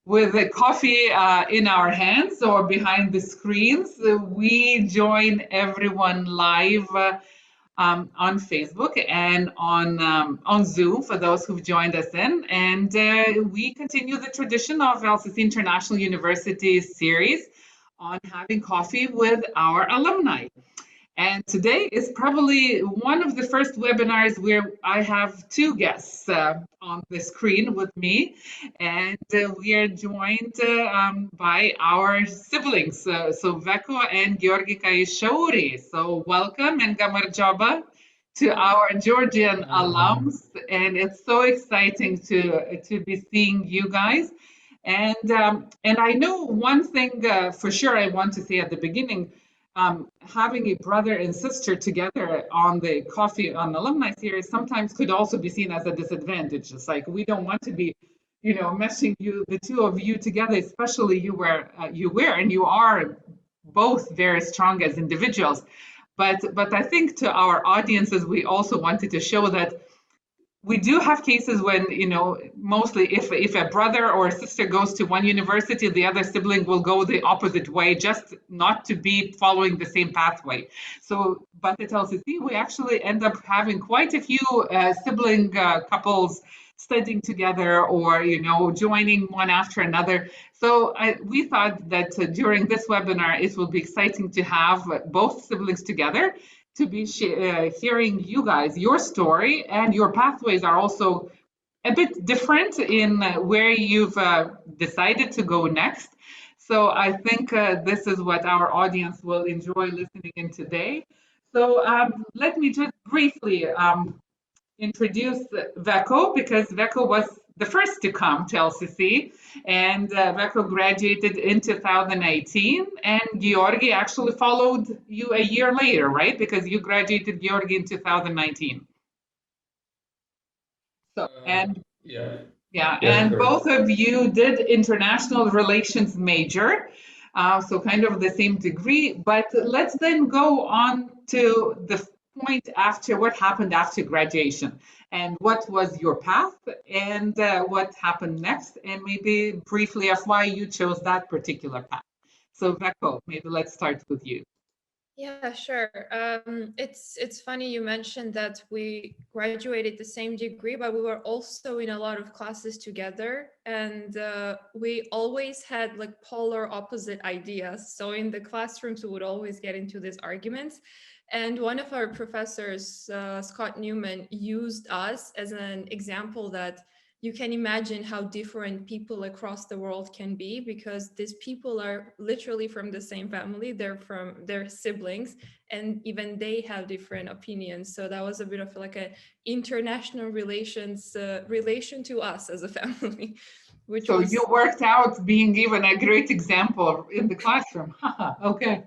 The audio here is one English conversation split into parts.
with a coffee in our hands or behind the screens. We join everyone live on Facebook and on Zoom for those who've joined us in. And we continue the tradition of LCC International University's series on having coffee with our alumni. And today is probably one of the first webinars where I have two guests on the screen with me. And we are joined by our siblings, so Veko and Georgi Kaishauri. So welcome and Gamarjaba to our Georgian alums. And it's so exciting to be seeing you guys. And I know one thing for sure I want to say at the beginning, having a brother and sister together on the coffee on alumni series sometimes could also be seen as a disadvantage. It's like we don't want to be, meshing the two of you together, especially and you are both very strong as individuals. But I think to our audiences, we also wanted to show that we do have cases when, mostly if a brother or a sister goes to one university, the other sibling will go the opposite way, just not to be following the same pathway. So, but at LCC, we actually end up having quite a few sibling couples studying together or, joining one after another. So we thought that during this webinar, it will be exciting to have both siblings together to be hearing you guys, your story, and your pathways are also a bit different in where you've decided to go next. So I think this is what our audience will enjoy listening in today. So let me just briefly introduce Veko, because Veko was the first to come to LCC, and Veko graduated in 2018, and Georgi actually followed you a year later, right? Because you graduated, Georgi, in 2019. So, and Yeah. yeah, Yes, and correct. both of you did international relations major, so kind of the same degree. But let's then go on to the point after what happened after graduation and what was your path and what happened next, and maybe briefly of why you chose that particular path. So, Veko, maybe let's start with you. Yeah, sure. It's funny you mentioned that we graduated the same degree, but we were also in a lot of classes together, and we always had like polar opposite ideas. So in the classrooms, we would always get into these arguments. And one of our professors, Scott Newman, used us as an example that you can imagine how different people across the world can be, because these people are literally from the same family, they're siblings, and even they have different opinions. So that was a bit of like a international relations relation to us as a family, which So was you worked out being even a great example in the classroom. Okay.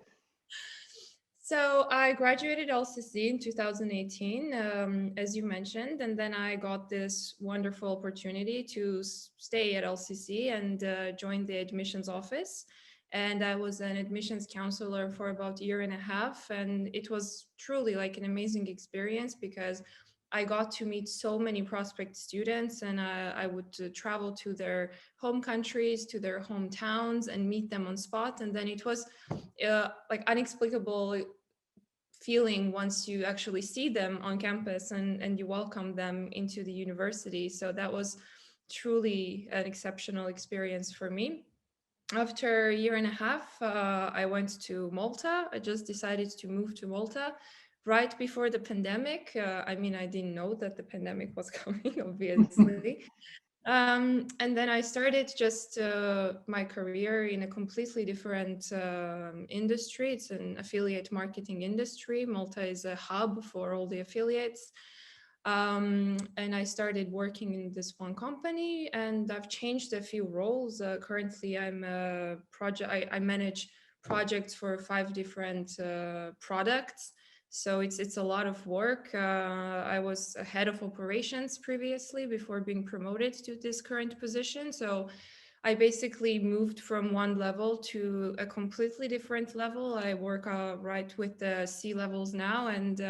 So I graduated LCC in 2018, as you mentioned, and then I got this wonderful opportunity to stay at LCC and join the admissions office. And I was an admissions counselor for about a year and a half, and it was truly like an amazing experience because I got to meet so many prospect students, and I would travel to their home countries, to their hometowns, and meet them on spot. And then it was like inexplicable feeling once you actually see them on campus and you welcome them into the university. So that was truly an exceptional experience for me. After a year and a half, I went to Malta. I just decided to move to Malta right before the pandemic. I mean, I didn't know that the pandemic was coming, obviously. And then I started just my career in a completely different industry. It's an affiliate marketing industry. Malta is a hub for all the affiliates. And I started working in this one company, and I've changed a few roles. Currently, I'm a project. I manage projects for 5 different products. So it's a lot of work. I was head of operations previously before being promoted to this current position. So I basically moved from one level to a completely different level. I work right with the C levels now, and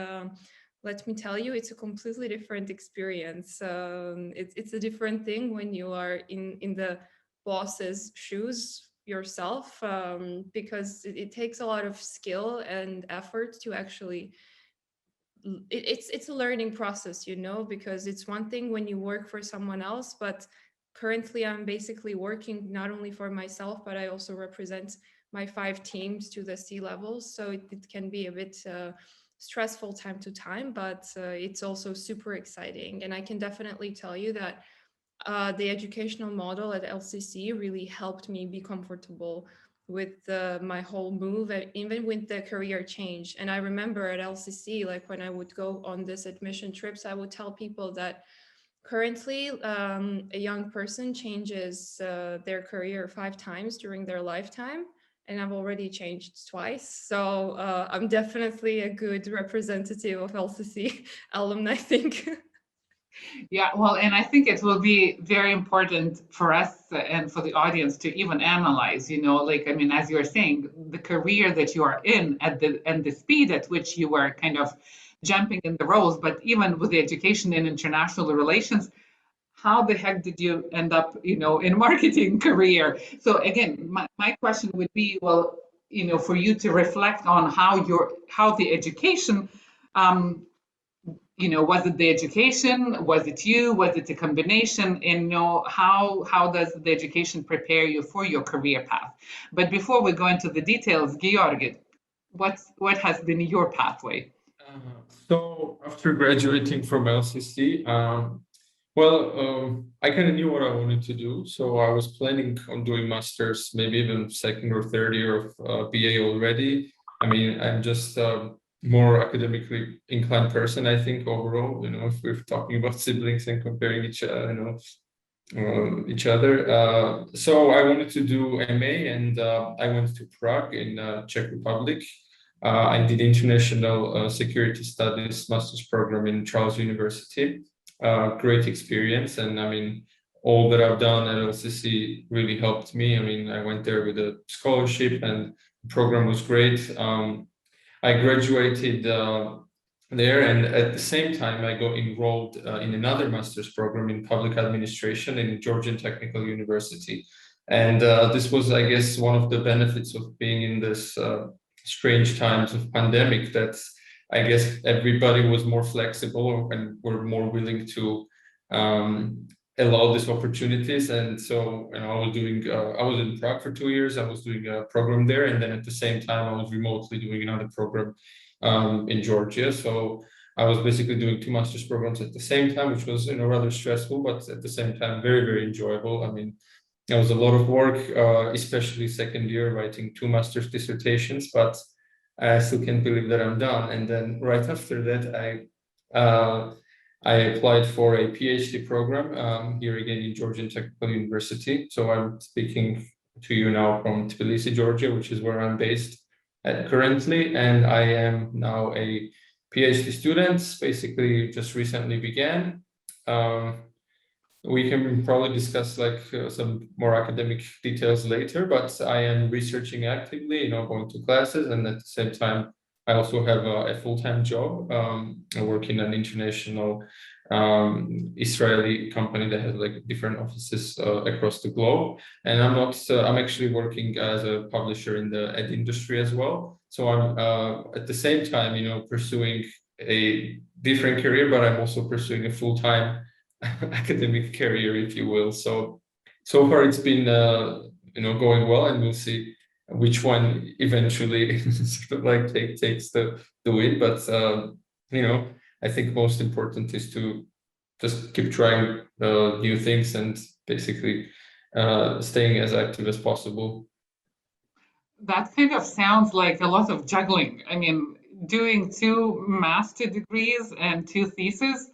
let me tell you, it's a completely different experience. It's a different thing when you are in the boss's shoes yourself, because it takes a lot of skill and effort to actually it's a learning process, because it's one thing when you work for someone else, but currently I'm basically working not only for myself, but I also represent my 5 teams to the C levels. So it can be a bit stressful time to time, but it's also super exciting. And I can definitely tell you that the educational model at LCC really helped me be comfortable with my whole move, even with the career change. And I remember at LCC, like when I would go on this admission trips, I would tell people that currently a young person changes their career 5 times during their lifetime. And I've already changed twice. So I'm definitely a good representative of LCC alumni, I think. Yeah, well, and I think it will be very important for us and for the audience to even analyze, like, I mean, as you're saying, the career that you are in and the speed at which you were kind of jumping in the roles, but even with the education in international relations, how the heck did you end up, in marketing career? So again, my question would be, well, for you to reflect on how the education um, was it the education, was it you, was it a combination, and how does the education prepare you for your career path? But before we go into the details, Georgi, what has been your pathway? So after graduating from LCC, I kind of knew what I wanted to do. So I was planning on doing masters, maybe even second or third year of BA already. I mean, I'm just more academically inclined person, I think, overall. If we're talking about siblings and comparing each other. So I wanted to do MA, and I went to Prague in Czech Republic. I did international security studies master's program in Charles University. Great experience, and I mean, all that I've done at LCC really helped me. I mean, I went there with a scholarship, and the program was great. I graduated there, and at the same time, I got enrolled in another master's program in public administration in Georgian Technical University. And this was, I guess, one of the benefits of being in this strange times of pandemic, that I guess everybody was more flexible and were more willing to allow these opportunities. And so, I was in Prague for 2 years. I was doing a program there, and then at the same time, I was remotely doing another program in Georgia. So I was basically doing 2 master's programs at the same time, which was rather stressful, but at the same time very, very enjoyable. I mean, it was a lot of work, especially second year, writing 2 master's dissertations, but I still can't believe that I'm done. And then right after that, I applied for a PhD program here again in Georgian Technical University. So I'm speaking to you now from Tbilisi, Georgia, which is where I'm based at currently. And I am now a PhD student, basically just recently began. We can probably discuss some more academic details later, but I am researching actively, going to classes, and at the same time, I also have a full-time job. I work in an international Israeli company that has different offices across the globe, and I'm actually working as a publisher in the ed industry as well. So I'm at the same time, pursuing a different career, but I'm also pursuing a full-time academic career, if you will. So far it's been going well, and we'll see which one eventually sort of takes the win. But I think most important is to just keep trying new things and basically staying as active as possible. That kind of sounds like a lot of juggling. I mean, doing 2 master degrees and 2 theses.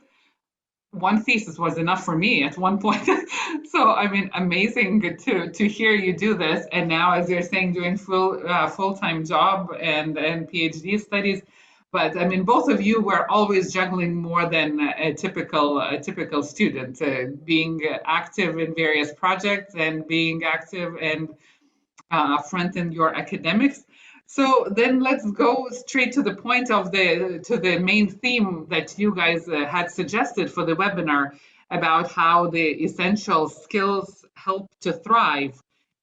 One thesis was enough for me at one point. So I mean, amazing to hear you do this. And now, as you're saying, doing full-time job and PhD studies. But I mean, both of you were always juggling more than a typical student, being active in various projects and being active and front in your academics. So then let's go straight to the point of the main theme that you guys had suggested for the webinar about how the essential skills help to thrive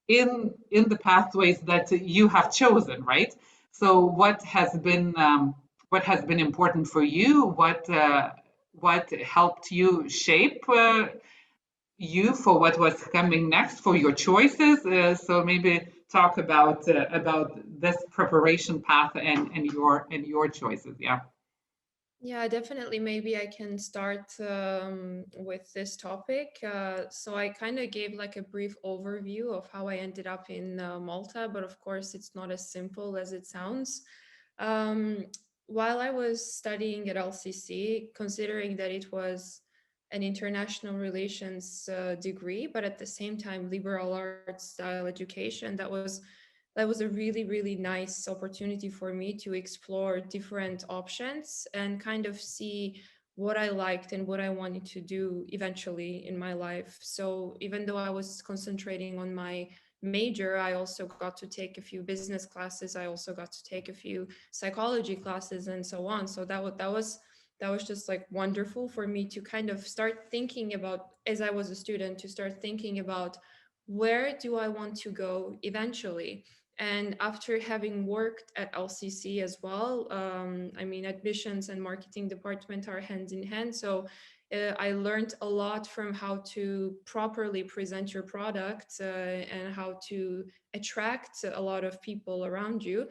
in the pathways that you have chosen, right? So what has been important for you? What helped you shape you for what was coming next for your choices? So maybe talk about this preparation path and your choices. Yeah. Yeah, definitely. Maybe I can start with this topic. So I kind of gave like a brief overview of how I ended up in Malta, but of course, it's not as simple as it sounds. Um, while I was studying at LCC, considering that it was an international relations degree, but at the same time liberal arts style education, that was a really, really nice opportunity for me to explore different options and kind of see what I liked and what I wanted to do eventually in my life. So even though I was concentrating on my major, I also got to take a few business classes. I also got to take a few psychology classes and so on. So that was just like wonderful for me to kind of start thinking about, as I was a student, to start thinking about where do I want to go eventually. And after having worked at LCC as well, I mean, admissions and marketing department are hand in hand. So I learned a lot from how to properly present your product and how to attract a lot of people around you.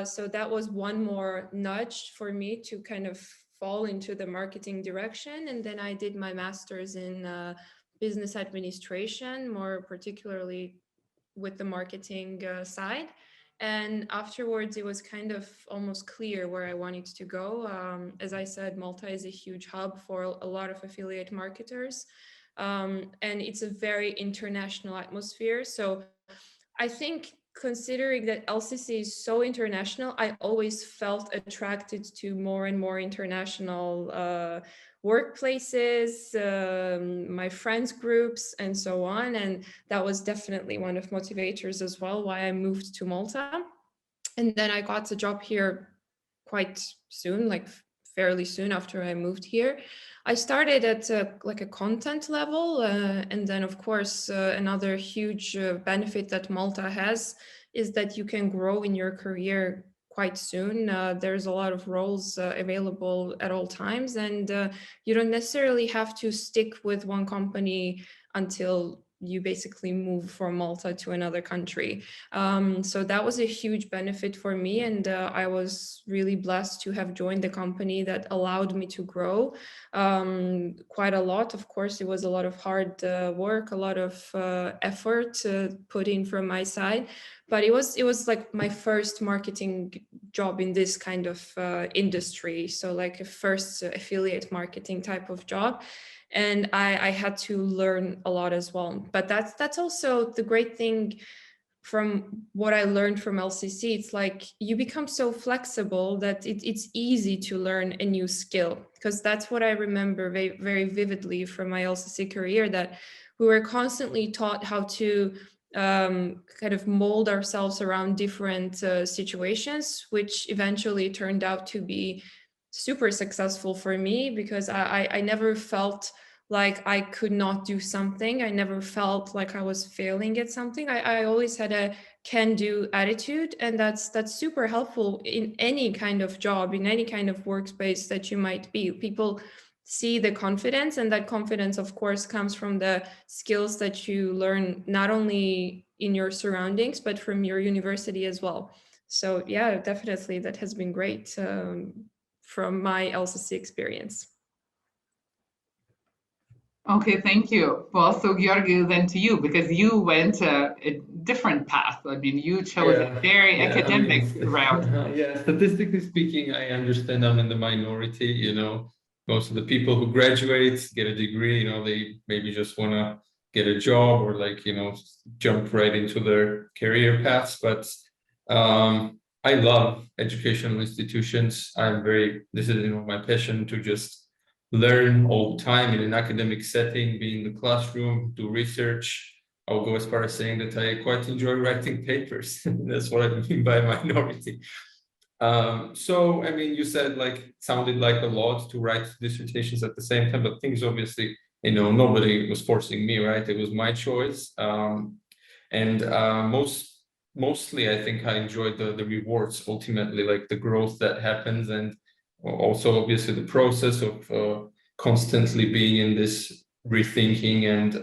So that was one more nudge for me to kind of fall into the marketing direction. And then I did my master's in business administration, more particularly with the marketing side. And afterwards, it was kind of almost clear where I wanted to go. As I said, Malta is a huge hub for a lot of affiliate marketers. And it's a very international atmosphere. So I think considering that LCC is so international, I always felt attracted to more and more international workplaces, my friends groups, and so on. And that was definitely one of motivators as well why I moved to Malta. And then I got a job here quite soon, like fairly soon after I moved here. I started at like a content level, and then of course another huge benefit that Malta has is that you can grow in your career quite soon. There's a lot of roles available at all times, and you don't necessarily have to stick with one company until you basically move from Malta to another country. So that was a huge benefit for me. And I was really blessed to have joined the company that allowed me to grow quite a lot. Of course, it was a lot of hard work, a lot of effort put in from my side. But it was like my first marketing job in this kind of industry. So like a first affiliate marketing type of job. And I had to learn a lot as well. But that's also the great thing from what I learned from LCC. It's like you become so flexible that it's easy to learn a new skill, because that's what I remember very, very vividly from my LCC career, that we were constantly taught how to kind of mold ourselves around different situations, which eventually turned out to be super successful for me, because I never felt like I could not do something. I never felt like I was failing at something. I always had a can-do attitude, and that's super helpful in any kind of job, in any kind of workspace that you might be. People see the confidence, and that confidence, of course, comes from the skills that you learn not only in your surroundings, but from your university as well. So yeah, definitely that has been great from my LCC experience. Okay, thank you. Well, so Georgi, then to you, because you went a different path. I mean, you chose a very Yeah. I mean, academic route. yeah. Statistically speaking, I understand I'm in the minority. Most of the people who graduate get a degree. They maybe just want to get a job or jump right into their career paths. But I love educational institutions. This is my passion to just learn all the time in an academic setting, be in the classroom, do research. I'll go as far as saying that I quite enjoy writing papers. That's what I mean by minority. So, I mean, you said sounded like a lot to write dissertations at the same time, but things obviously nobody was forcing me, right? It was my choice. And mostly, I think I enjoyed the rewards ultimately, like the growth that happens, and also obviously the process of constantly being in this rethinking and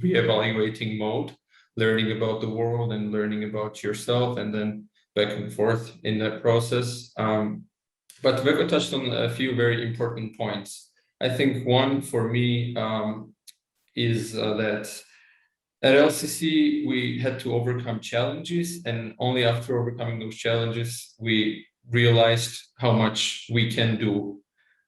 reevaluating mode, learning about the world and learning about yourself, and then back and forth in that process. But Veko touched on a few very important points. I think one for me is that at LCC, we had to overcome challenges, and only after overcoming those challenges, we realized how much we can do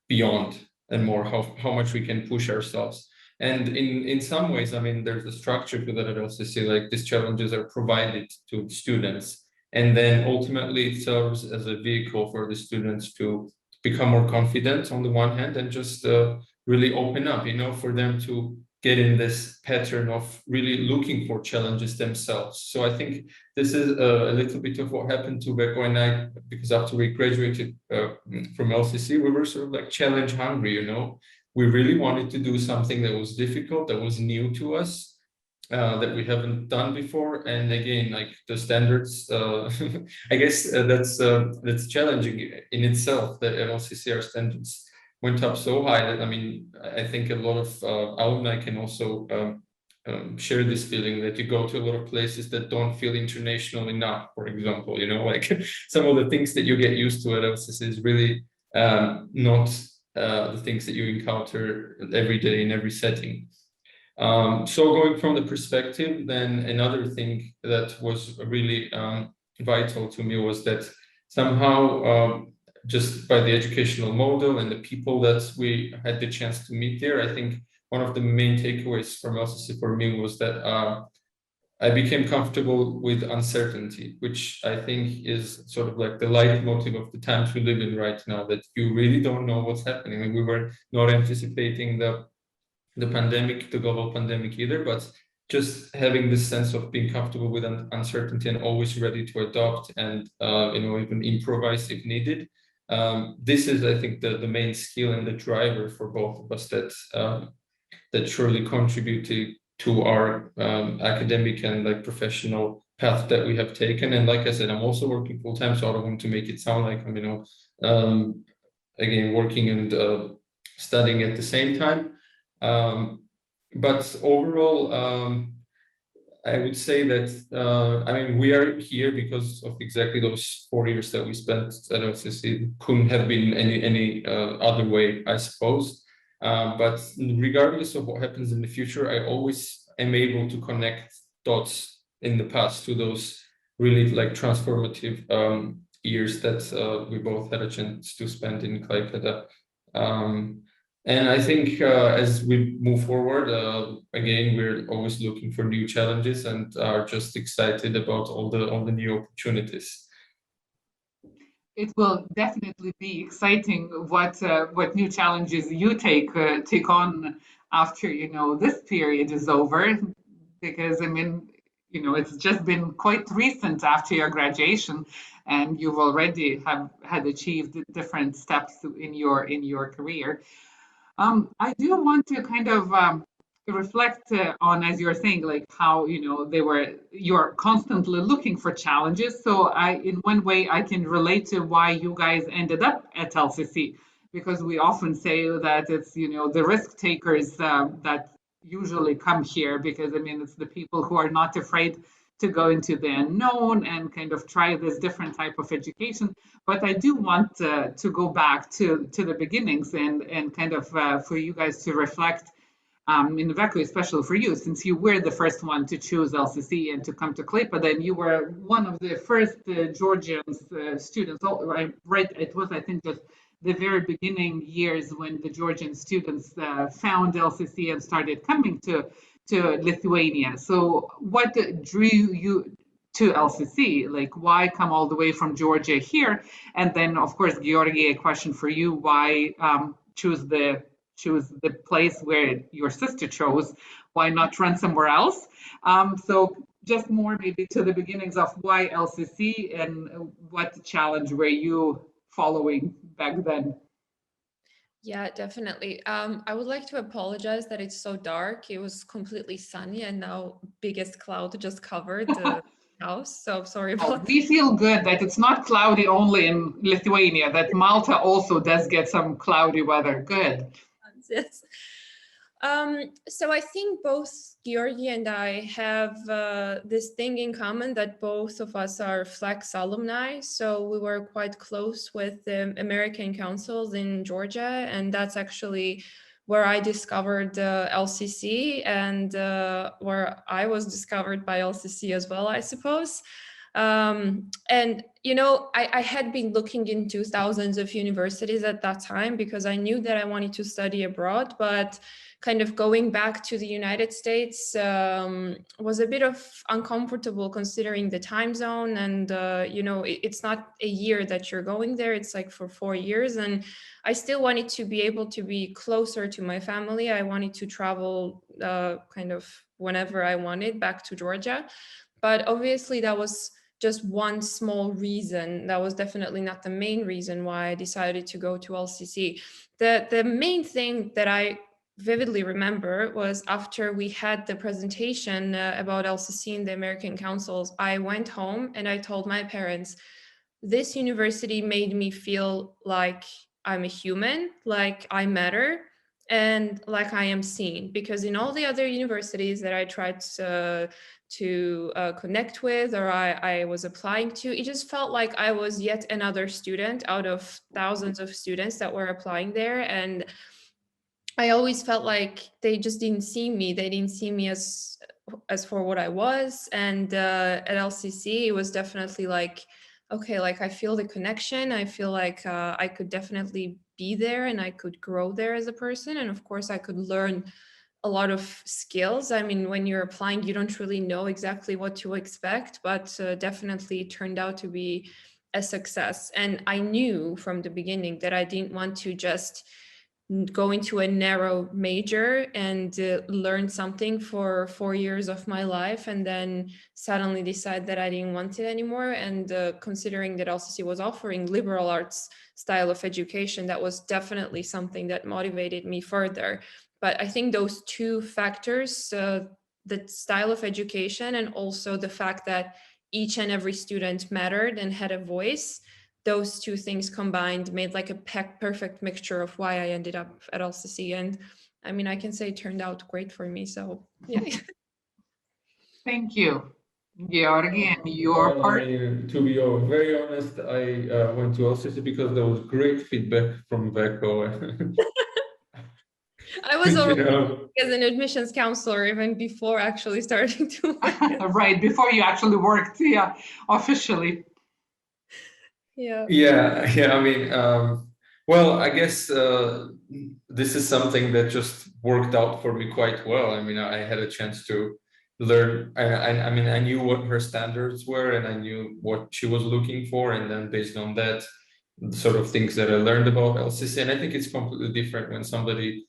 beyond and more, how much we can push ourselves. And in some ways, I mean, there's a structure to that at LCC, like these challenges are provided to students. And then ultimately it serves as a vehicle for the students to become more confident on the one hand, and just really open up, for them to get in this pattern of really looking for challenges themselves. So I think this is a little bit of what happened to Beko and I, because after we graduated from LCC, we were sort of like challenge hungry, We really wanted to do something that was difficult, that was new to us, that we haven't done before. And again, like the standards, I guess that's challenging in itself, that at LCC our standards went up so high that, I mean, I think a lot of alumni can also share this feeling, that you go to a lot of places that don't feel international enough, for example, like some of the things that you get used to at LCC is really not the things that you encounter every day in every setting. So going from the perspective, then another thing that was really vital to me was that somehow, just by the educational model and the people that we had the chance to meet there, I think one of the main takeaways from LCC for me was that I became comfortable with uncertainty, which I think is sort of like the leitmotif of the times we live in right now, that you really don't know what's happening. And we were not anticipating the pandemic, the global pandemic either, but just having this sense of being comfortable with uncertainty and always ready to adopt and even improvise if needed. This is, I think, the main skill and the driver for both of us that surely contributed to our academic and like professional path that we have taken. And like I said, I'm also working full time, so I don't want to make it sound like I'm again working and studying at the same time. But overall, I would say that, I mean, we are here because of exactly those 4 years that we spent at LCC. Couldn't have been any other way, I suppose. But regardless of what happens in the future, I always am able to connect dots in the past to those really like transformative years that we both had a chance to spend in Klaipeda. And I think as we move forward, again, we're always looking for new challenges and are just excited about all the new opportunities. It will definitely be exciting what new challenges you take on after this period is over, because I mean it's just been quite recent after your graduation, and you've already had achieved different steps in your career. I do want to kind of reflect on, as you're saying, like how you're constantly looking for challenges. So in one way, I can relate to why you guys ended up at LCC, because we often say that it's the risk takers that usually come here, because I mean it's the people who are not afraid to go into the unknown and kind of try this different type of education. But I do want to go back to the beginnings and kind of for you guys to reflect in Veku, especially for you, since you were the first one to choose LCC and to come to Klaipeda, and you were one of the first Georgian students. Right, it was, I think, just the very beginning years when the Georgian students found LCC and started coming to Lithuania. So what drew you to LCC? Like, why come all the way from Georgia here? And then, of course, Georgi, a question for you: why choose the place where your sister chose? Why not run somewhere else? So just more maybe to the beginnings of why LCC and what challenge were you following back then? Yeah, definitely. I would like to apologize that it's so dark. It was completely sunny and now biggest cloud just covered the house. So sorry Oh, about that. we feel good that it's not cloudy only in Lithuania, that Malta also does get some cloudy weather. Good. Yes. So I think both Georgi and I have this thing in common that both of us are Flex alumni. So we were quite close with the American councils in Georgia, and that's actually where I discovered LCC and where I was discovered by LCC as well, I suppose. And you know, I had been looking into thousands of universities at that time because I knew that I wanted to study abroad, but kind of going back to the United States was a bit of uncomfortable considering the time zone. And, you know, it's not a year that you're going there, it's like for 4 years. And I still wanted to be able to be closer to my family. I wanted to travel kind of whenever I wanted back to Georgia. But obviously, that was just one small reason. That was definitely not the main reason why I decided to go to LCC. The main thing that I vividly remember was after we had the presentation about LCC in the American councils, I went home and I told my parents, this university made me feel like I'm a human, like I matter, and like I am seen. Because in all the other universities that I tried to connect with or I was applying to, it just felt like I was yet another student out of thousands of students that were applying there. And I always felt like they just didn't see me. They didn't see me as for what I was. And at LCC, it was definitely like, okay, like I feel the connection. I feel like I could definitely be there and I could grow there as a person. And of course, I could learn a lot of skills. I mean, when you're applying, you don't really know exactly what to expect, but definitely it turned out to be a success. And I knew from the beginning that I didn't want to just go into a narrow major and learn something for 4 years of my life and then suddenly decide that I didn't want it anymore. And considering that LCC was offering liberal arts style of education, that was definitely something that motivated me further. But I think those two factors, the style of education and also the fact that each and every student mattered and had a voice, those two things combined made like a perfect mixture of why I ended up at LCC. And I mean, I can say it turned out great for me. So yeah. Thank you, Georgi, and your Well, I part. mean, to be very honest, I went to LCC because there was great feedback from Veko. I was You already know, as an admissions counselor even before actually starting to work. Right, before you actually worked, yeah, officially. Yeah. yeah. I mean, well, I guess this is something that just worked out for me quite well. I mean, I had a chance to learn. I mean, I knew what her standards were, and I knew what she was looking for, and then based on that, the sort of things that I learned about LCC. And I think it's completely different when somebody,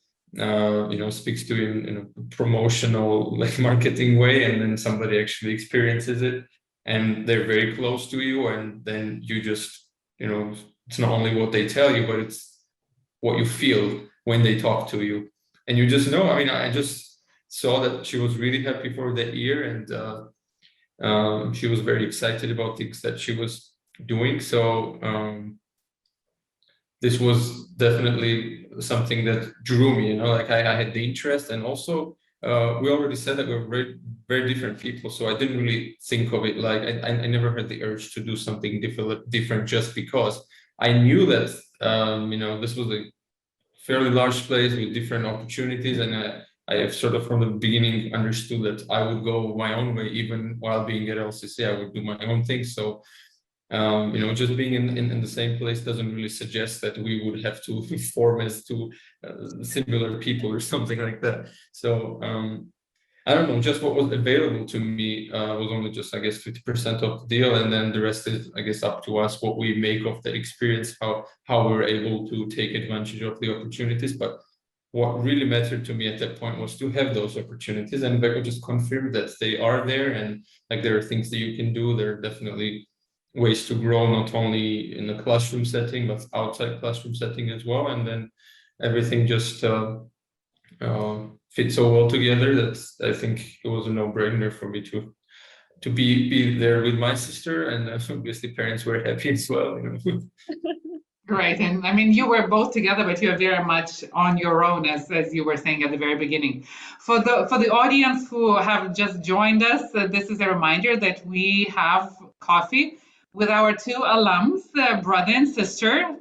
speaks to you in a promotional, like marketing way, and then somebody actually experiences it, and they're very close to you, and then you just, it's not only what they tell you, but it's what you feel when they talk to you, and you just know. I mean, I just saw that she was really happy for that year, and she was very excited about things that she was doing. So this was definitely something that drew me, like I had the interest. And also we already said that we're very, very different people. So I didn't really think of it like, I never had the urge to do something different just because I knew that, this was a fairly large place with different opportunities. And I have sort of from the beginning understood that I would go my own way, even while being at LCC, I would do my own thing. So just being in the same place doesn't really suggest that we would have to form as two similar people or something like that. So I don't know, just what was available to me was only just, I guess, 50% of the deal. And then the rest is, I guess, up to us, what we make of the experience, how we're able to take advantage of the opportunities. But what really mattered to me at that point was to have those opportunities. And Becca just confirmed that they are there. And like, there are things that you can do. There are definitely ways to grow, not only in the classroom setting, but outside classroom setting as well. And then everything just fit so well together that I think it was a no-brainer for me to be there with my sister, and obviously parents were happy as well. Right. And I mean, you were both together, but you're very much on your own, as you were saying at the very beginning. For the audience who have just joined us, this is a reminder that we have coffee with our two alums, brother and sister,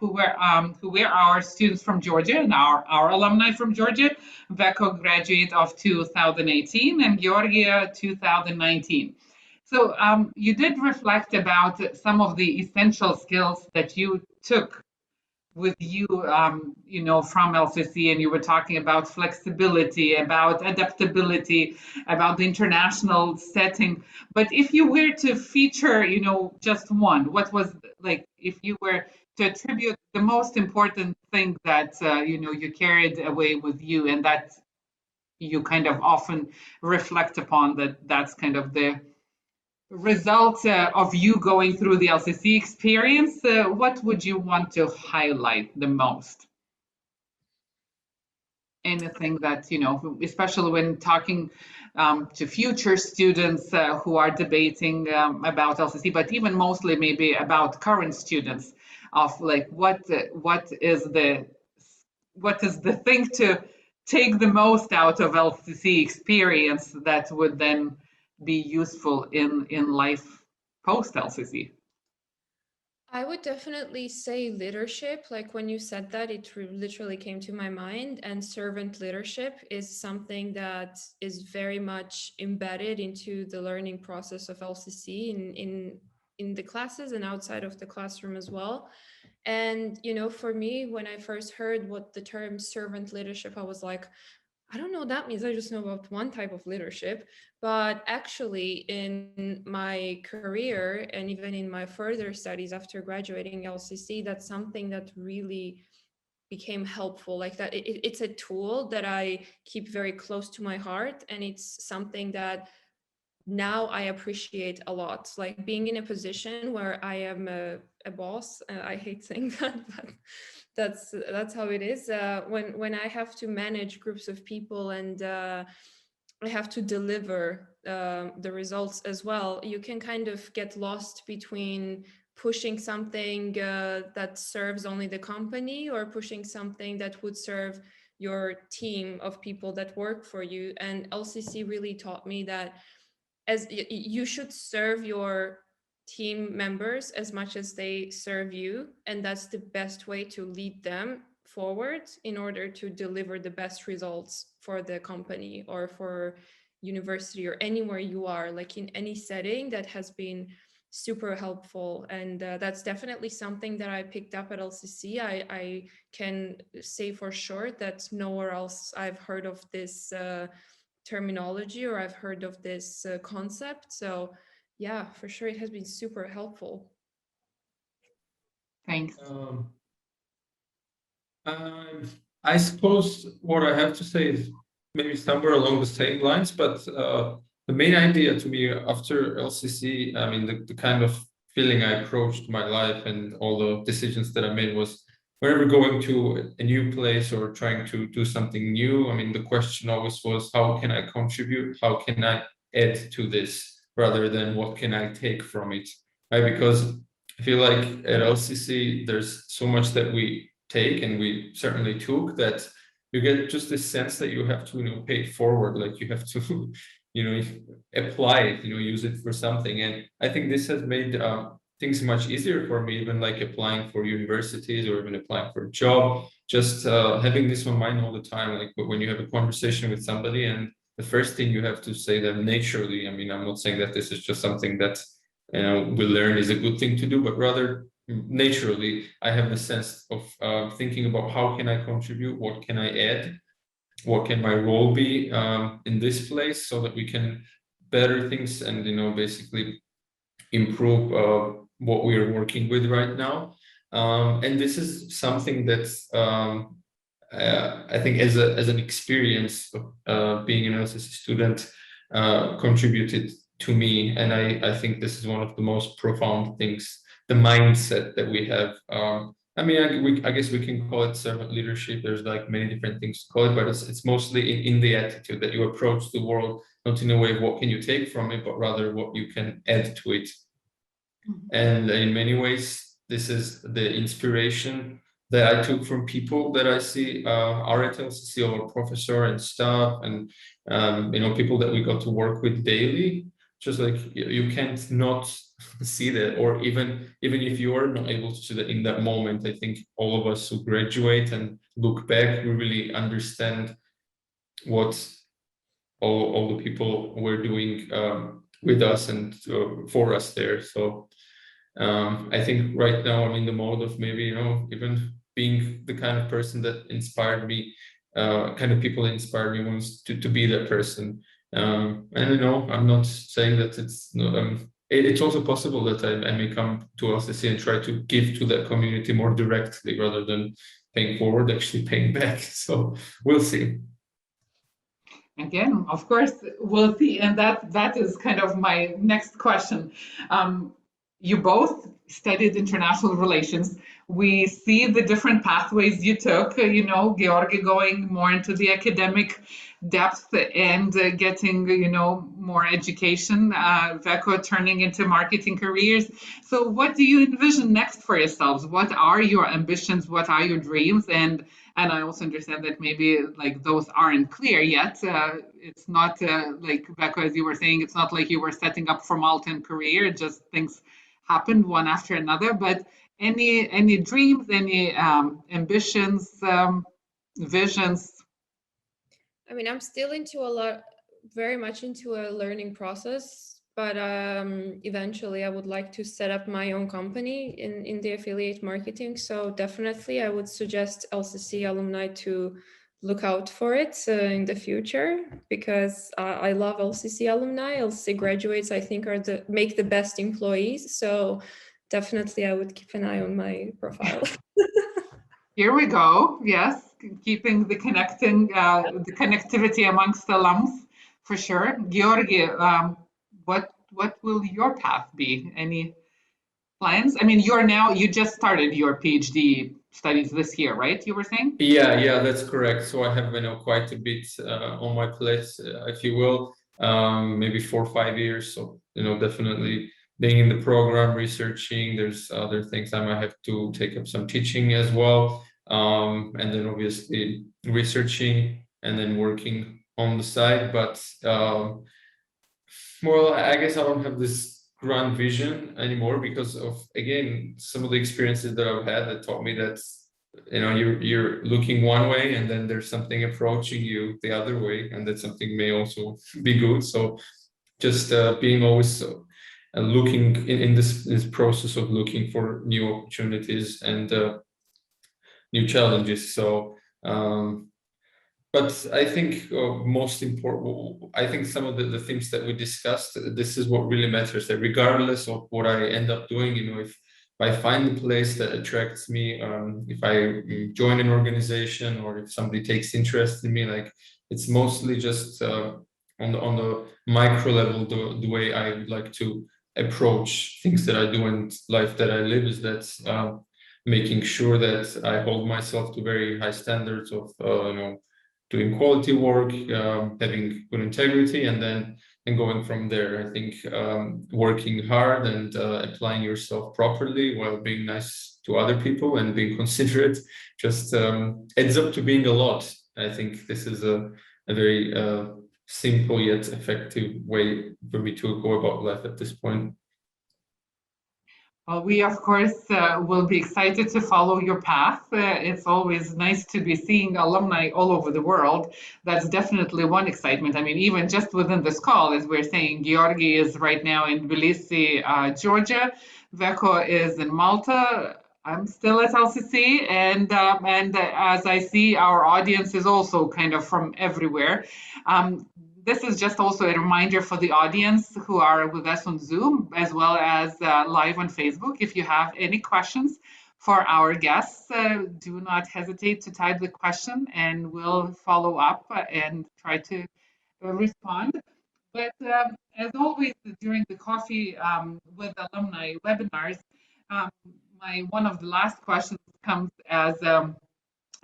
who were our students from Georgia and our alumni from Georgia. Veko, graduate of 2018, and Georgia 2019. So you did reflect about some of the essential skills that you took with you, you know, from LCC, and you were talking about flexibility, about adaptability, about the international setting. But if you were to feature, you know, just one, what was like, if you were to attribute the most important thing that, you know, you carried away with you and that you kind of often reflect upon, that's kind of the result of you going through the LCC experience, what would you want to highlight the most? Anything that, you know, especially when talking to future students who are debating about LCC, but even mostly maybe about current students, of like what is the thing to take the most out of LCC experience that would then be useful in life post LCC? I would definitely say leadership. Like when you said that, it literally came to my mind. And servant leadership is something that is very much embedded into the learning process of LCC in the classes and outside of the classroom as well. And, you know, for me, when I first heard what the term servant leadership, I was like, I don't know what that means. I just know about one type of leadership. But actually, in my career and even in my further studies after graduating LCC, that's something that really became helpful. Like that, it's a tool that I keep very close to my heart. And it's something that now I appreciate a lot. Like being in a position where I am a boss. I hate saying that, but that's how it is. When I have to manage groups of people and I have to deliver the results as well, you can kind of get lost between pushing something that serves only the company or pushing something that would serve your team of people that work for you. And LCC really taught me that as you should serve your team members as much as they serve you, and that's the best way to lead them forward in order to deliver the best results for the company or for university or anywhere you are, like in any setting. That has been super helpful, and that's definitely something that I picked up at LCC. I can say for sure that nowhere else I've heard of this terminology or I've heard of this concept. So yeah, for sure, it has been super helpful. Thanks. I suppose what I have to say is maybe somewhere along the same lines, but the main idea to me after LCC, I mean, the kind of feeling I approached my life and all the decisions that I made was whenever going to a new place or trying to do something new, I mean, the question always was, how can I contribute? How can I add to this rather than what can I take from it? Right? Because I feel like at LCC, there's so much that we take, and we certainly took, that you get just this sense that you have to, you know, pay it forward, like you have to, you know, apply it, you know, use it for something. And I think this has made things much easier for me, even like applying for universities or even applying for a job, just having this on mind all the time. Like when you have a conversation with somebody and the first thing you have to say them naturally, I mean, I'm not saying that this is just something that, you know, we learn is a good thing to do, but rather naturally, I have the sense of thinking about how can I contribute, what can I add, what can my role be in this place, so that we can better things and, you know, basically improve what we are working with right now. And this is something that's I think as an experience of being an LCC student contributed to me, and I think this is one of the most profound things, the mindset that we have. I mean, I guess we can call it servant leadership. There's like many different things to call it, but it's mostly in the attitude that you approach the world, not in a way of what can you take from it, but rather what you can add to it. And in many ways, this is the inspiration that I took from people that I see are at LCC, or professor and staff, and people that we got to work with daily. Just like you can't not see that, or even if you are not able to see that in that moment, I think all of us who graduate and look back, we really understand what all the people were doing with us and for us there. So I think right now I'm in the mode of maybe, even being the kind of person that inspired me, kind of people that inspired me once to be that person. And I'm not saying that it's it's also possible that I may come to LCC and try to give to that community more directly rather than paying forward, actually paying back. So we'll see. Again, of course, we'll see. And that is kind of my next question. You both studied international relations. We see the different pathways you took, Georgi going more into the academic depth and getting, more education, Veko turning into marketing careers. So what do you envision next for yourselves? What are your ambitions? What are your dreams? And I also understand that maybe like those aren't clear yet. It's not like Becca, as you were saying, it's not like you were setting up for Malta in career. Just things happened one after another. But any dreams, any ambitions, visions? I mean, I'm still very much into a learning process, but eventually I would like to set up my own company in the affiliate marketing. So definitely I would suggest LCC alumni to look out for it in the future, because I love LCC alumni. LCC graduates, I think, make the best employees. So definitely I would keep an eye on my profile. Here we go. Yes, keeping the connectivity amongst alums for sure. Georgi, what will your path be? Any plans? I mean, you just started your PhD studies this year, right? You were saying? Yeah, that's correct. So I have, quite a bit on my plate, if you will, maybe 4 or 5 years. So, definitely being in the program, researching, there's other things I might have to take up some teaching as well. And then obviously researching and then working on the side. But well, I guess I don't have this grand vision anymore because of, again, some of the experiences that I've had that taught me that you're looking one way and then there's something approaching you the other way, and that something may also be good. So just being always looking in this process of looking for new opportunities and new challenges. So but I think most important, I think some of the things that we discussed, this is what really matters, that regardless of what I end up doing, if I find a place that attracts me, if I join an organization or if somebody takes interest in me, like it's mostly just on the micro level, the way I would like to approach things that I do in life that I live is that making sure that I hold myself to very high standards of, doing quality work, having good integrity, and going from there. I think working hard and applying yourself properly while being nice to other people and being considerate just adds up to being a lot. I think this is a very simple yet effective way for me to go about life at this point. Well, we, of course, will be excited to follow your path. It's always nice to be seeing alumni all over the world. That's definitely one excitement. I mean, even just within this call, as we're saying, Georgi is right now in Tbilisi, Georgia. Veko is in Malta. I'm still at LCC, and as I see, our audience is also kind of from everywhere. This is just also a reminder for the audience who are with us on Zoom as well as live on Facebook. If you have any questions for our guests, do not hesitate to type the question and we'll follow up and try to respond. But as always, during the coffee with alumni webinars, um, one of the last questions comes as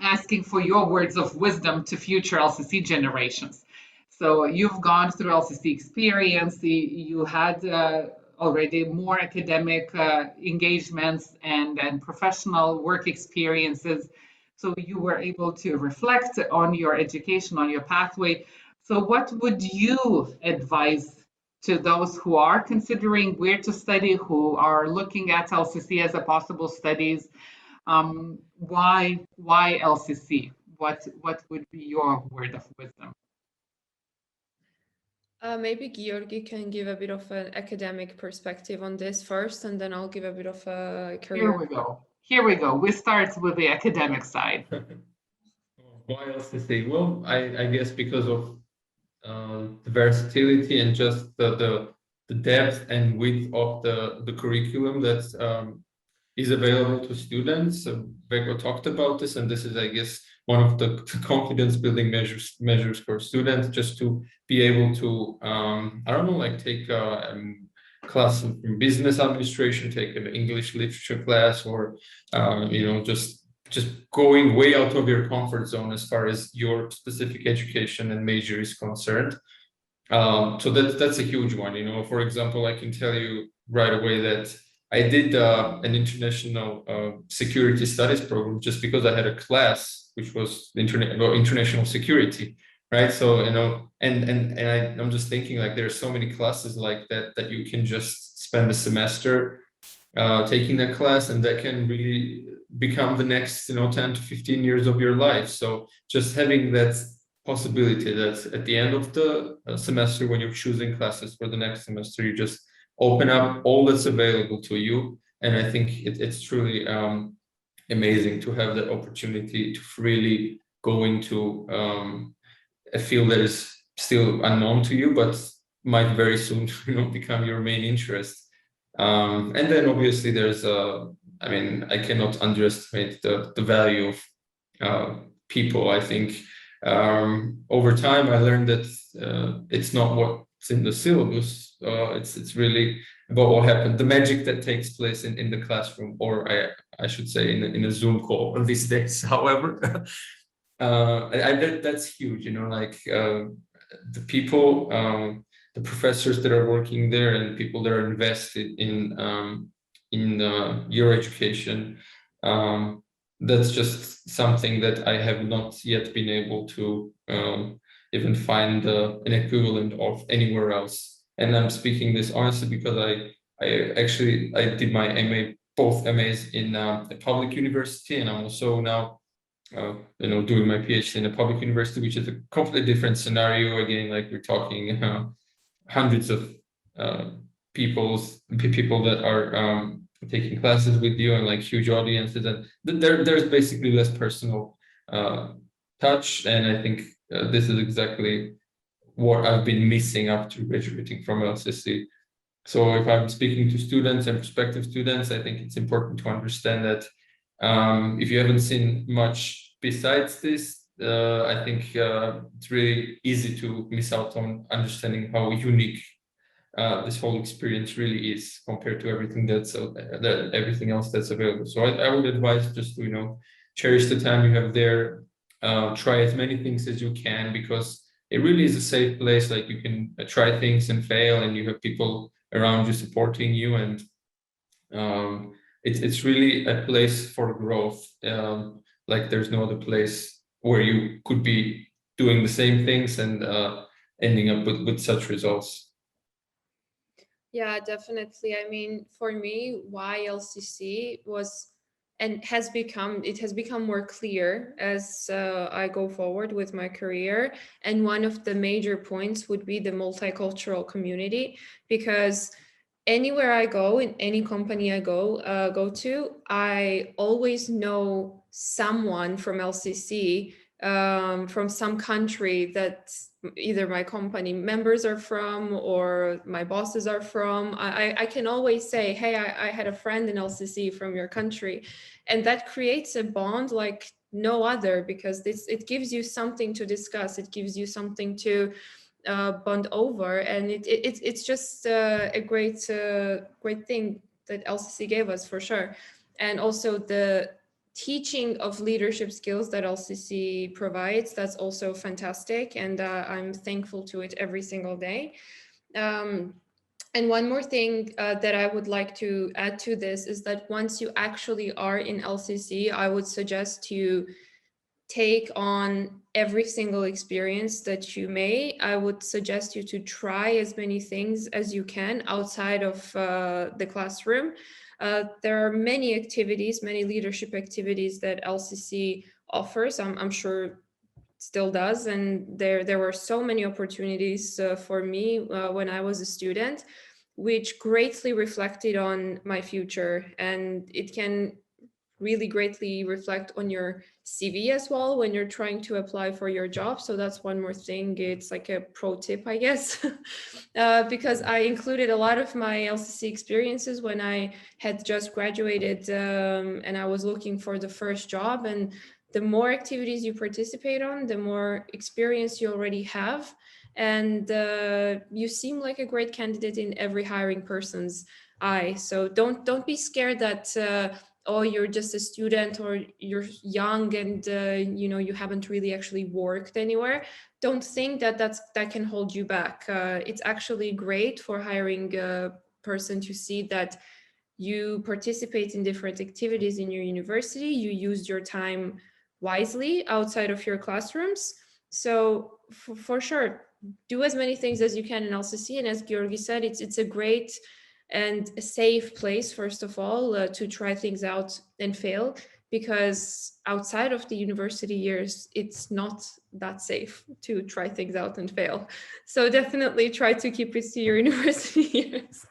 asking for your words of wisdom to future LCC generations. So you've gone through LCC experience, you had already more academic engagements and professional work experiences. So you were able to reflect on your education, on your pathway. So what would you advise to those who are considering where to study, who are looking at LCC as a possible studies? Why LCC? What would be your word of wisdom? Maybe Georgi can give a bit of an academic perspective on this first, and then I'll give a bit of a Here career. we go. Here we go. We start with the academic side. Why else to say? Well, I guess because of the versatility and just the depth and width of the curriculum that is available to students. Beko talked about this, and this is, I guess, one of the confidence building measures for students, just to be able to, I don't know, like take a class in business administration, take an English literature class, or just going way out of your comfort zone as far as your specific education and major is concerned. So that's a huge one. For example, I can tell you right away that I did an international security studies program just because I had a class which was international security, right? So I'm just thinking, like, there are so many classes like that you can just spend a semester taking that class, and that can really become the next 10 to 15 years of your life. So just having that possibility that at the end of the semester, when you're choosing classes for the next semester, you just open up all that's available to you. And I think it's truly amazing to have that opportunity to really go into a field that is still unknown to you, but might very soon become your main interest. And then obviously there's I cannot underestimate the value of people. I think over time I learned that it's not what's in the syllabus. It's really about what happened, the magic that takes place in the classroom, or I should say in a Zoom call these days. However, that's huge. The people, the professors that are working there, and people that are invested in your education. That's just something that I have not yet been able to even find an equivalent of anywhere else. And I'm speaking this honestly because I did my MA, both MAs in a public university, and I'm also now doing my PhD in a public university, which is a completely different scenario. Again, like we're talking hundreds of people that are taking classes with you, and like huge audiences, and there's basically less personal touch. And I think this is exactly what I've been missing after graduating from LCC. So if I'm speaking to students and prospective students, I think it's important to understand that if you haven't seen much besides this, I think it's really easy to miss out on understanding how unique this whole experience really is compared to everything everything else that's available. So I would advise just to cherish the time you have there, try as many things as you can, because it really is a safe place. Like, you can try things and fail, and you have people around you supporting you, and it's really a place for growth. Like, there's no other place where you could be doing the same things and ending up with such results. Yeah, definitely. I mean, for me, why LCC was and has become more clear as I go forward with my career. And one of the major points would be the multicultural community, because anywhere I go, in any company I go to, I always know someone from LCC, from some country that either my company members are from or my bosses are from. I can always say, hey, I had a friend in LCC from your country. And that creates a bond like no other, because it gives you something to discuss. It gives you something to bond over. And it's just a great thing that LCC gave us, for sure. And also the teaching of leadership skills that LCC provides, that's also fantastic. And I'm thankful to it every single day. And one more thing that I would like to add to this is that once you actually are in LCC, I would suggest you take on every single experience that you may. I would suggest you to try as many things as you can outside of the classroom. There are many activities, many leadership activities that LCC offers. I'm sure still does, and there were so many opportunities for me when I was a student, which greatly reflected on my future, and it can really greatly reflect on your CV as well when you're trying to apply for your job. So that's one more thing. It's like a pro tip, I guess, because I included a lot of my LCC experiences when I had just graduated and I was looking for the first job. And the more activities you participate on, the more experience you already have. And you seem like a great candidate in every hiring person's eye. So don't be scared that oh, you're just a student or you're young and you haven't really actually worked anywhere. Don't think that that can hold you back. It's actually great for hiring a person to see that you participate in different activities in your university, you use your time wisely outside of your classrooms. So for sure, do as many things as you can in LCC. And as Georgi said, it's a great and a safe place, first of all, to try things out and fail, because outside of the university years, it's not that safe to try things out and fail. So definitely try to keep it to your university years.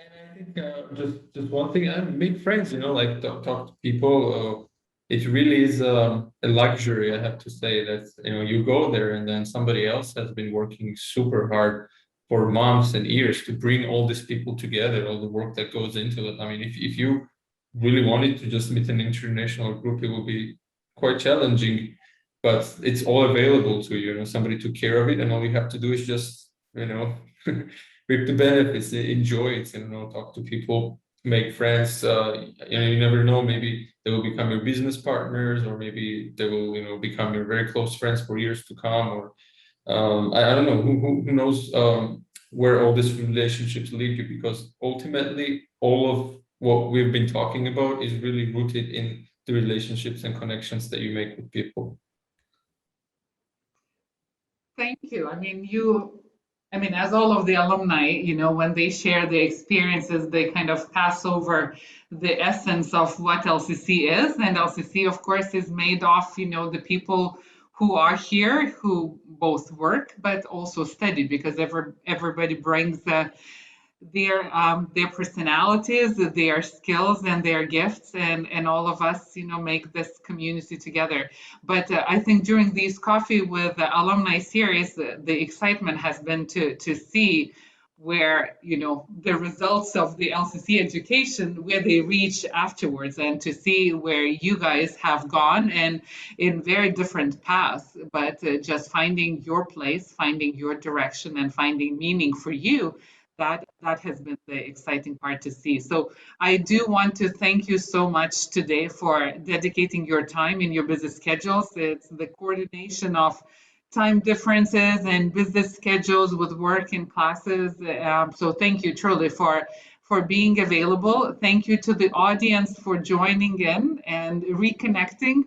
And I think just one thing, I make friends, like talk to people. It really is a luxury, I have to say, that you go there and then somebody else has been working super hard for months and years to bring all these people together, all the work that goes into it. I mean, if you really wanted to just meet an international group, it would be quite challenging, but it's all available to you. Somebody took care of it, and all you have to do is just reap the benefits, enjoy it, talk to people, make friends. You never know, maybe they will become your business partners, or maybe they will become your very close friends for years to come. Or I don't know, who knows where all these relationships lead you, because ultimately all of what we've been talking about is really rooted in the relationships and connections that you make with people. Thank you. I mean, as all of the alumni, when they share their experiences, they kind of pass over the essence of what LCC is. And LCC, of course, is made of, the people who are here, who both work, but also study, because everybody brings their personalities, their skills, and their gifts, and all of us, make this community together. But I think during these coffee with alumni series, the excitement has been to see where the results of the LCC education, where they reach afterwards, and to see where you guys have gone, and in very different paths, but just finding your place, finding your direction, and finding meaning for you. That has been the exciting part to see. So I do want to thank you so much today for dedicating your time in your busy schedules. It's the coordination of time differences and business schedules with work and classes. So thank you truly for being available. Thank you to the audience for joining in and reconnecting.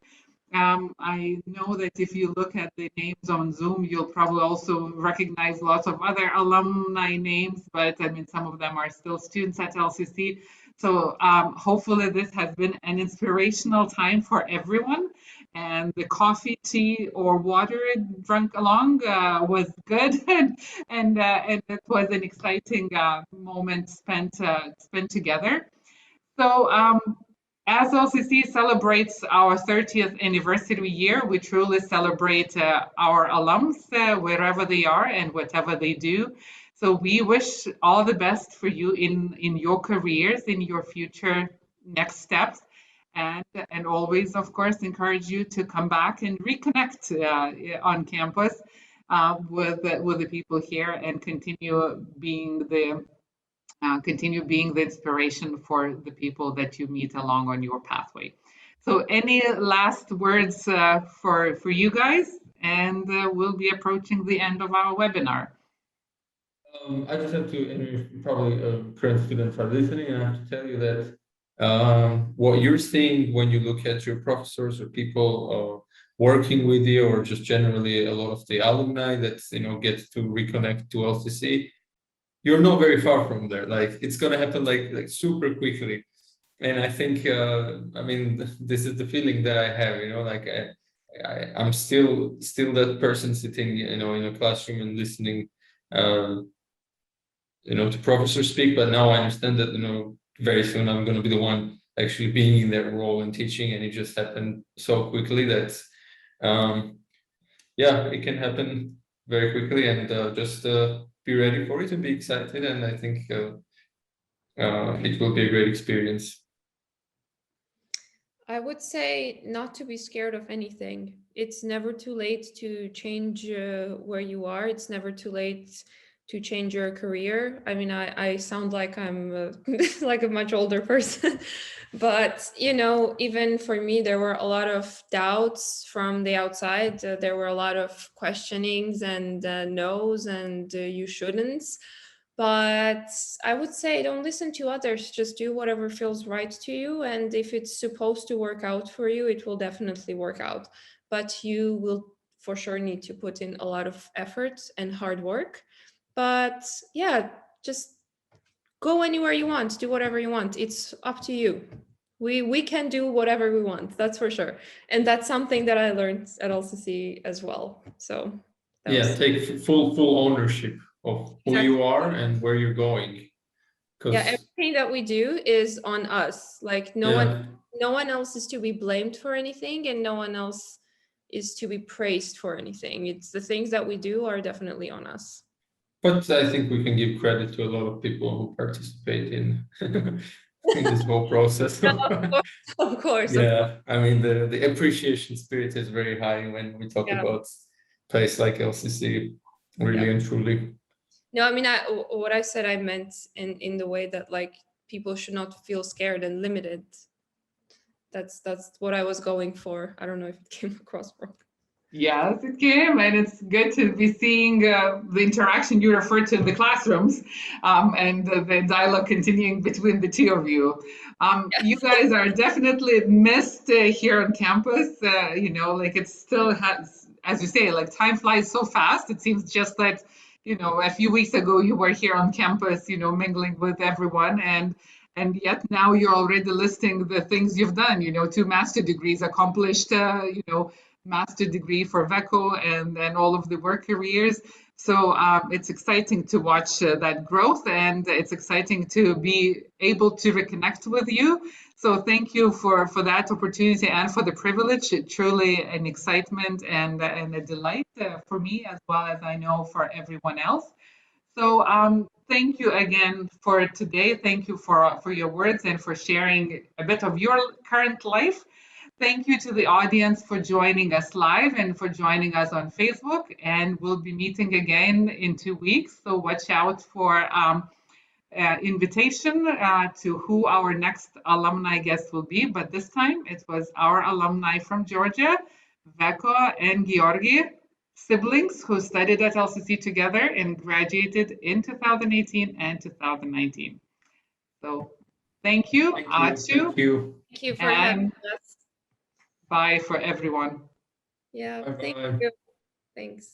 I know that if you look at the names on Zoom, you'll probably also recognize lots of other alumni names, but I mean, some of them are still students at LCC. So hopefully this has been an inspirational time for everyone. And the coffee, tea, or water drunk along was good, and it was an exciting moment spent together. So as LCC celebrates our 30th anniversary year, we truly celebrate our alums wherever they are and whatever they do. So we wish all the best for you in your careers, in your future next steps. And always, of course, encourage you to come back and reconnect on campus with the people here, and continue being the inspiration for the people that you meet along on your pathway. So any last words for you guys? And we'll be approaching the end of our webinar. I just have to, and probably current students are listening, and I have to tell you that what you're seeing when you look at your professors or people working with you, or just generally a lot of the alumni that get to reconnect to LCC, you're not very far from there. Like it's gonna happen like super quickly. And I think I mean this is the feeling that I have, like I'm still that person sitting in a classroom and listening to professors speak, but now I understand that very soon I'm going to be the one actually being in that role and teaching, and it just happened so quickly that yeah, it can happen very quickly, and just be ready for it and be excited, and I think it will be a great experience. I would say not to be scared of anything. It's never too late to change where you are. It's never too late to change your career. I mean, I sound like I'm like a much older person, but even for me, there were a lot of doubts from the outside. There were a lot of questionings and no's and you shouldn'ts. But I would say don't listen to others, just do whatever feels right to you. And if it's supposed to work out for you, it will definitely work out. But you will for sure need to put in a lot of effort and hard work. But yeah, just go anywhere you want, do whatever you want. It's up to you. We can do whatever we want, that's for sure. And that's something that I learned at LCC as well. So yeah, take full ownership of who you are and where you're going. Yeah, everything that we do is on us. Like no one else is to be blamed for anything, and no one else is to be praised for anything. It's the things that we do are definitely on us. But I think we can give credit to a lot of people who participate in in this whole process. Of course. Yeah, I mean the appreciation spirit is very high when we talk about place like LCC, really and truly. No, I mean, what I said, I meant in the way that like people should not feel scared and limited. That's what I was going for. I don't know if it came across wrong. Yes, it came, and it's good to be seeing the interaction you referred to in the classrooms, and the dialogue continuing between the two of you. You guys are definitely missed here on campus. Like it still has, as you say, like time flies so fast. It seems just that, a few weeks ago you were here on campus, mingling with everyone, and yet now you're already listing the things you've done. 2 master degrees accomplished. Master degree for VECO and all of the work careers. So it's exciting to watch that growth, and it's exciting to be able to reconnect with you. So thank you for that opportunity and for the privilege. Truly an excitement and a delight for me, as well as I know for everyone else. So thank you again for today. Thank you for your words and for sharing a bit of your current life. Thank you to the audience for joining us live and for joining us on Facebook. And we'll be meeting again in 2 weeks. So watch out for invitation to who our next alumni guest will be. But this time it was our alumni from Georgia, Veko and Georgi, siblings who studied at LCC together and graduated in 2018 and 2019. So thank you, Achu. Thank you. Thank you for having us. Bye for everyone. Yeah, Bye-bye. thank you. Thanks.